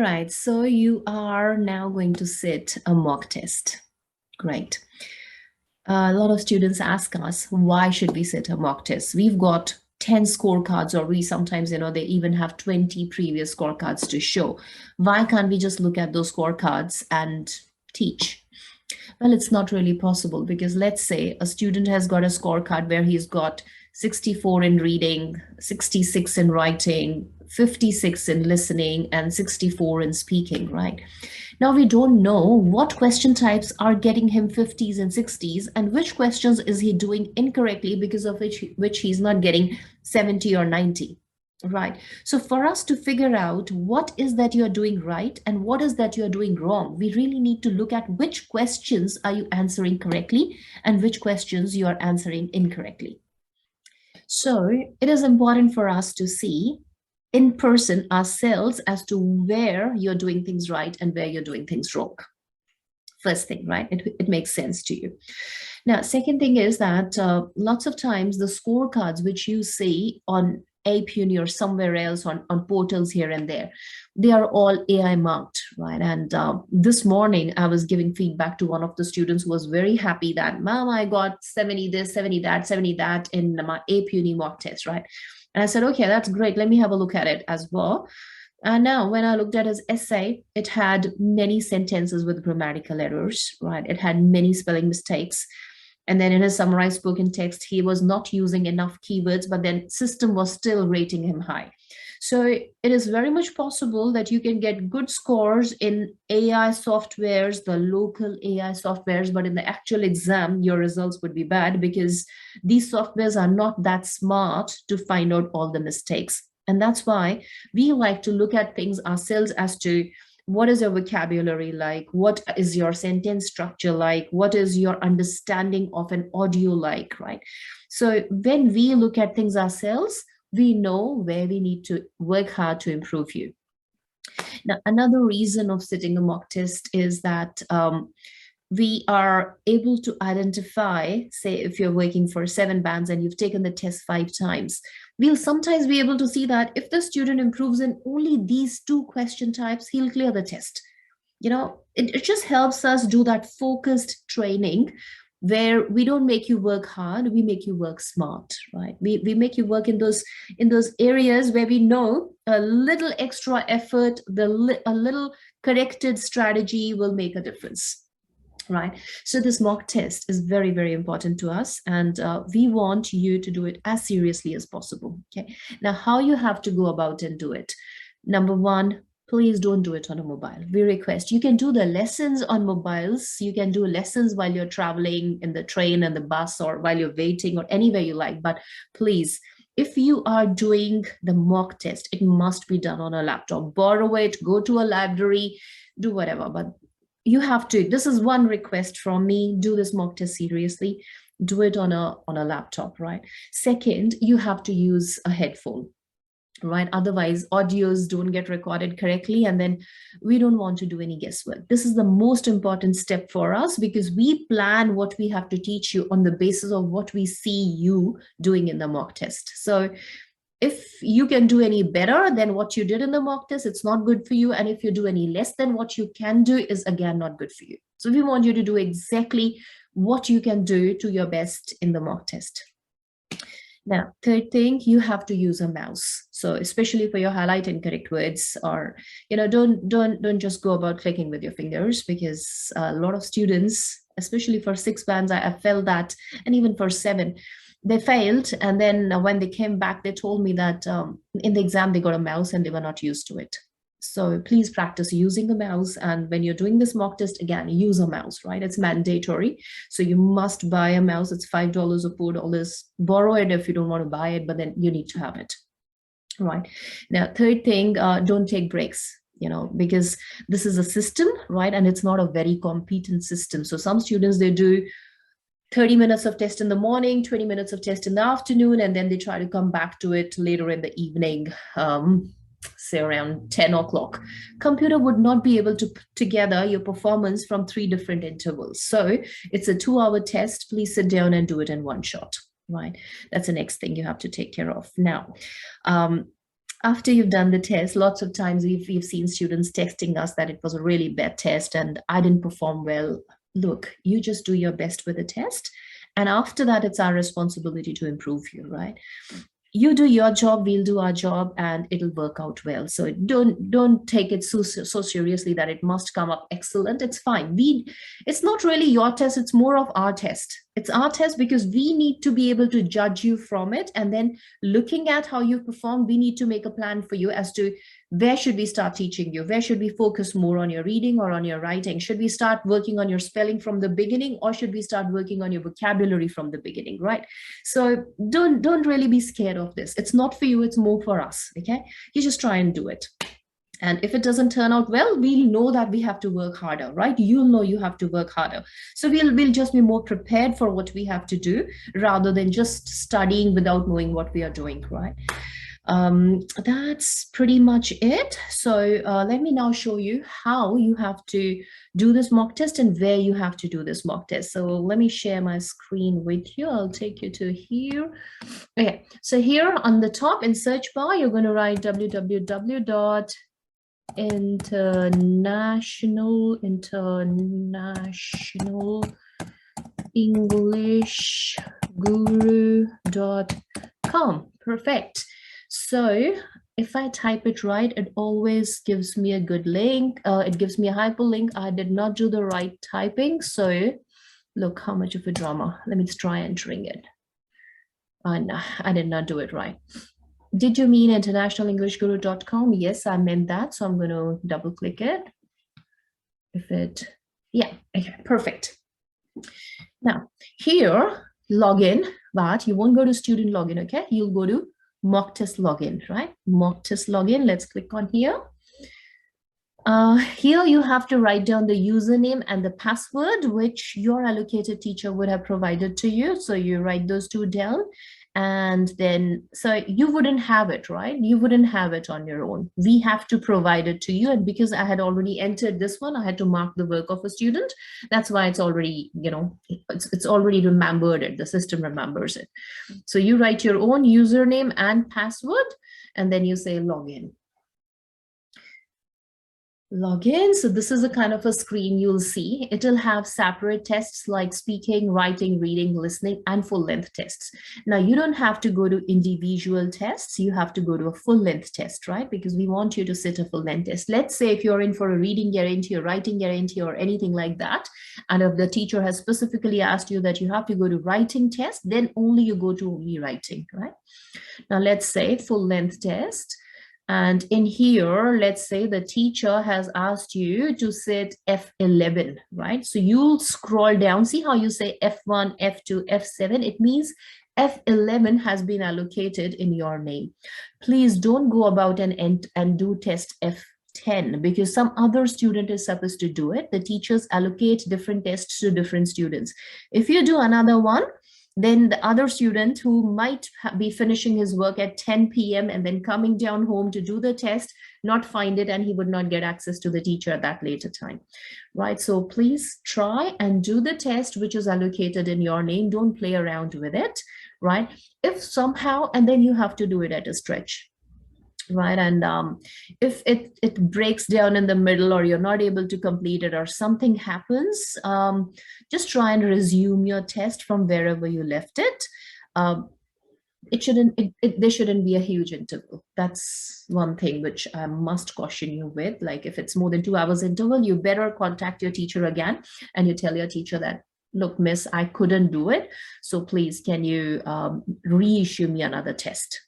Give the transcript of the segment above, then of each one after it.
right, so you are now going to sit a mock test. Great. A lot of students ask us, why should we sit a mock test? We've got 10 scorecards, or we sometimes, they even have 20 previous scorecards to show. Why can't we just look at those scorecards and teach? Well, it's not really possible because let's say a student has got a scorecard where he's got 64 in reading, 66 in writing, 56 in listening, and 64 in speaking, right? Now we don't know what question types are getting him 50s and 60s and which questions is he doing incorrectly because of which he's not getting 70 or 90. Right. So for us to figure out what is that you're doing right and what is that you're doing wrong, we really need to look at which questions are you answering correctly and which questions you are answering incorrectly. So it is important for us to see in person ourselves as to where you're doing things right and where you're doing things wrong. First thing, right? It makes sense to you. Now, second thing is that lots of times the scorecards which you see on APUni or somewhere else on portals here and there, they are all AI marked, right? And this morning I was giving feedback to one of the students who was very happy that, Mom, I got 70 this, 70 that, 70 that in my APUni mock test, right? And I said, okay, that's great. Let me have a look at it as well. And now when I looked at his essay, it had many sentences with grammatical errors, right? It had many spelling mistakes. And then in his summarized spoken text, he was not using enough keywords, but then system was still rating him high. So it is very much possible that you can get good scores in AI softwares, the local AI softwares, but in the actual exam, your results would be bad because these softwares are not that smart to find out all the mistakes. And that's why we like to look at things ourselves as to what is your vocabulary like? What is your sentence structure like? What is your understanding of an audio like, right? So when we look at things ourselves, we know where we need to work hard to improve you. Now, another reason of sitting a mock test is that we are able to identify, say, if you're working for 7 bands and you've taken the test 5 times, we'll sometimes be able to see that if the student improves in only these 2 question types, he'll clear the test. It just helps us do that focused training where we don't make you work hard, we make you work smart, right? We make you work in those areas where we know a little extra effort, a little corrected strategy will make a difference. Right. So this mock test is very, very important to us. And we want you to do it as seriously as possible. Okay. Now, how you have to go about and do it. Number one, please don't do it on a mobile. We request you can do the lessons on mobiles. You can do lessons while you're traveling in the train and the bus or while you're waiting or anywhere you like. But please, if you are doing the mock test, it must be done on a laptop. Borrow it, go to a library, do whatever. But you have to, this is one request from me, do this mock test seriously, do it on a laptop, right? Second, you have to use a headphone, right? Otherwise audios don't get recorded correctly and then we don't want to do any guesswork. This is the most important step for us because we plan what we have to teach you on the basis of what we see you doing in the mock test. So if you can do any better than what you did in the mock test, it's not good for you. And if you do any less than what you can do, is again not good for you. So we want you to do exactly what you can do to your best in the mock test. Now, third thing, you have to use a mouse. So especially for your highlight incorrect words, or don't just go about clicking with your fingers, because a lot of students, especially for 6 bands, I felt that, and even for 7, they failed. And then when they came back, they told me that in the exam, they got a mouse and they were not used to it. So please practice using a mouse. And when you're doing this mock test, again, use a mouse, right? It's mandatory. So you must buy a mouse. It's $5 or $4. Borrow it if you don't want to buy it, but then you need to have it, right? Now, third thing, don't take breaks. Because this is a system, right? And it's not a very competent system. So some students, they do 30 minutes of test in the morning, 20 minutes of test in the afternoon, and then they try to come back to it later in the evening, say around 10 o'clock. Computer would not be able to put together your performance from 3 different intervals. So it's a 2-hour test. Please sit down and do it in one shot, right? That's the next thing you have to take care of. Now, after you've done the test, lots of times we've seen students texting us that it was a really bad test and I didn't perform well. Look, you just do your best with the test. And after that, it's our responsibility to improve you, right? You do your job, we'll do our job, and it'll work out well. So don't take it so seriously that it must come up excellent. It's fine. It's not really your test, it's more of our test. It's our test because we need to be able to judge you from it, and then looking at how you perform, we need to make a plan for you as to where should we start teaching you, where should we focus more on your reading or on your writing, should we start working on your spelling from the beginning, or should we start working on your vocabulary from the beginning, right? So don't really be scared of this. It's not for you, it's more for us. Okay, you just try and do it. And if it doesn't turn out well, we'll know that we have to work harder, right? You'll know you have to work harder. So we'll just be more prepared for what we have to do rather than just studying without knowing what we are doing, right? That's pretty much it. So let me now show you how you have to do this mock test and where you have to do this mock test. So let me share my screen with you. I'll take you to here. Okay, so here on the top in search bar, you're going to write www.internationalenglishguru.com. Perfect. So if I type it right, it always gives me a good link. It gives me a hyperlink. I did not do the right typing. So look how much of a drama. Let me try entering it. No, I did not do it right. Did you mean internationalenglishguru.com? Yes, I meant that. So I'm going to double click it. Yeah, okay, perfect. Now here, login, but you won't go to student login, okay? You'll go to mock test login, right? Mock test login, let's click on here. Here you have to write down the username and the password, which your allocated teacher would have provided to you. So you write those two down. And then, so you wouldn't have it, right? You wouldn't have it on your own. We have to provide it to you. And because I had already entered this one, I had to mark the work of a student. That's why it's already, it's already remembered it. The system remembers it. So you write your own username and password, and then you say login. Login. So this is a kind of a screen you'll see. It'll have separate tests like speaking, writing, reading, listening, and full length tests. Now you don't have to go to individual tests. You have to go to a full length test, right? Because we want you to sit a full length test. Let's say if you're in for a reading guarantee or writing guarantee or anything like that, and if the teacher has specifically asked you that you have to go to writing test, then only you go to only writing, right? Now let's say full length test. And in here, let's say the teacher has asked you to sit F11, right? So you'll scroll down, see how you say F1, F2, F7? It means F11 has been allocated in your name. Please don't go about and do test F10 because some other student is supposed to do it. The teachers allocate different tests to different students. If you do another one, then the other student who might be finishing his work at 10 p.m. and then coming down home to do the test, not find it, and he would not get access to the teacher at that later time, right? So please try and do the test which is allocated in your name. Don't play around with it, right? If somehow, and then you have to do it at a stretch, right? And if it breaks down in the middle or you're not able to complete it or something happens, just try and resume your test from wherever you left it. There shouldn't be a huge interval. That's one thing which I must caution you with. Like if it's more than 2 hours interval, you better contact your teacher again and you tell your teacher that, look, miss, I couldn't do it. So please, can you reissue me another test?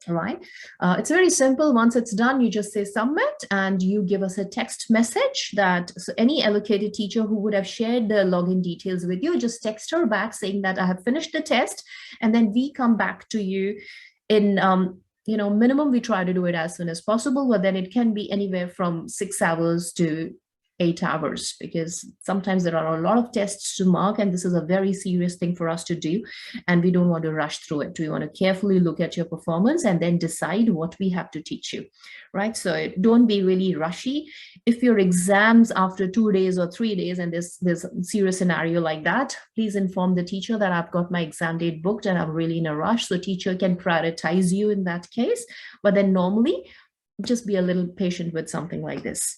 All right. It's very simple. Once it's done, you just say submit and you give us a text message that, so any allocated teacher who would have shared the login details with you, just text her back saying that I have finished the test. And then we come back to you in, minimum, we try to do it as soon as possible, but then it can be anywhere from 6 hours to 8 hours, because sometimes there are a lot of tests to mark, and this is a very serious thing for us to do. And we don't want to rush through it. We want to carefully look at your performance and then decide what we have to teach you, right? So don't be really rushy. If your exams after 2 days or 3 days, and there's a serious scenario like that, please inform the teacher that I've got my exam date booked and I'm really in a rush. So teacher can prioritize you in that case. But then normally, just be a little patient with something like this.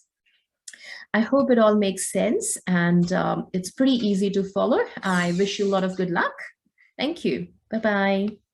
I hope it all makes sense, and it's pretty easy to follow. I wish you a lot of good luck. Thank you. Bye-bye.